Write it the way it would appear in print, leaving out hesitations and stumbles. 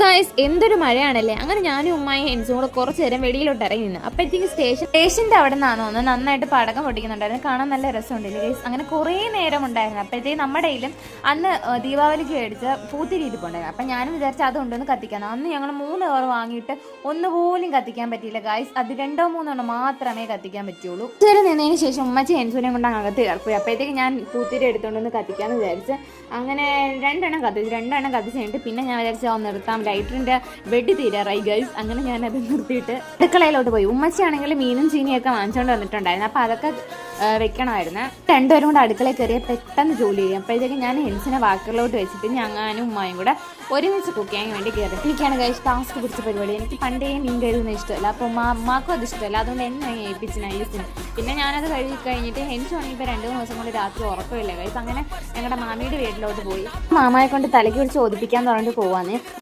Guys, എന്തൊരു മഴയാണല്ലേ. അങ്ങനെ ഞാനും ഉമ്മായി ഹെൻസും കൂടെ കുറച്ച് നേരം വെളിയിലോട്ട് ഇറങ്ങി നിന്ന്. അപ്പോഴത്തേക്ക് സ്റ്റേഷന്റെ അവിടെ നിന്നാണ് തോന്നുന്നു നന്നായിട്ട് പടക്കം പൊട്ടിക്കുന്നുണ്ടായിരുന്നു. കാണാൻ നല്ല രസമുണ്ടല്ലേ ഗൈസ്. അങ്ങനെ കുറേ നേരം ഉണ്ടായിരുന്നു. അപ്പോഴത്തേക്ക് നമ്മുടെ കയ്യിലും അന്ന് ദീപാവലിക്ക് മേടിച്ച പൂത്തിരി ഇരിപ്പുണ്ടായിരുന്നു. അപ്പം ഞാനും വിചാരിച്ചു അതുകൊണ്ടൊന്ന് കത്തിക്കാൻ. അന്ന് ഞങ്ങൾ 3 അവർ വാങ്ങിയിട്ട് ഒന്നുപോലും കത്തിക്കാൻ പറ്റിയില്ല ഗായ്സ്. അത് 2-3 മാത്രമേ കത്തിക്കാൻ പറ്റുള്ളൂ. ഇതുവരെ നിന്നതിന് ശേഷം ഉമ്മച്ചി ഹെൻസുവിനെ കൊണ്ട് അകത്ത് കയറിപ്പോയി. അപ്പോഴത്തേക്ക് ഞാൻ പൂത്തിരി എടുത്തുകൊണ്ടൊന്ന് കത്തിക്കാമെന്ന് വിചാരിച്ച് അങ്ങനെ 2 എണ്ണം കത്തിച്ച് കഴിഞ്ഞിട്ട് പിന്നെ ഞാൻ വിചാരിച്ചാൽ ഒന്ന് നിർത്താം, ലൈറ്ററിന്റെ വെടി തീരാറായി ഗൈസ്. അങ്ങനെ ഞാനത് നിർത്തിയിട്ട് അടുക്കളയിലോട്ട് പോയി. ഉമ്മച്ചിയാണെങ്കിൽ മീനും ചീനിയൊക്കെ വാങ്ങിച്ചുകൊണ്ട് വന്നിട്ടുണ്ടായിരുന്നു. അപ്പോൾ അതൊക്കെ വെക്കണമായിരുന്നു. രണ്ടുപേരും കൂടെ അടുക്കളയിൽ കയറിയാൽ പെട്ടെന്ന് ജോലി ചെയ്യും. അപ്പോഴത്തേക്ക് ഞാൻ ഹെൻസിനെ വാക്കറിലോട്ട് വെച്ചിട്ട് ഞാനും ഉമ്മായും കൂടെ ഒരുമിച്ച് കുക്ക് ചെയ്യാൻ വേണ്ടി കയറി. എനിക്കാണ് ഗൈസ് ടാസ്ക് പിടിച്ച പരിപാടി. എനിക്ക് പണ്ടേ മീൻ കഴുകുന്ന ഇഷ്ടമല്ല. അപ്പോൾ അമ്മക്കും അത് ഇഷ്ടമല്ല. അതുകൊണ്ട് എന്നെ ഏൽപ്പിച്ച് നൈസിന്. പിന്നെ ഞാനത് കഴുകി കഴിഞ്ഞിട്ട് ഹെൻസ് വേണമെങ്കിൽ 2-3 ദിവസം കൊണ്ട് രാത്രി ഉറക്കമില്ല ഗൈസ്. അങ്ങനെ ഞങ്ങളുടെ മാമിയുടെ വീട്ടിലോട്ട് പോയി. മാമയെ കൊണ്ട് തലയ്ക്ക് പിടിച്ച് ഒതിപ്പിക്കാൻ പറഞ്ഞിട്ട് പോവാന്ന്.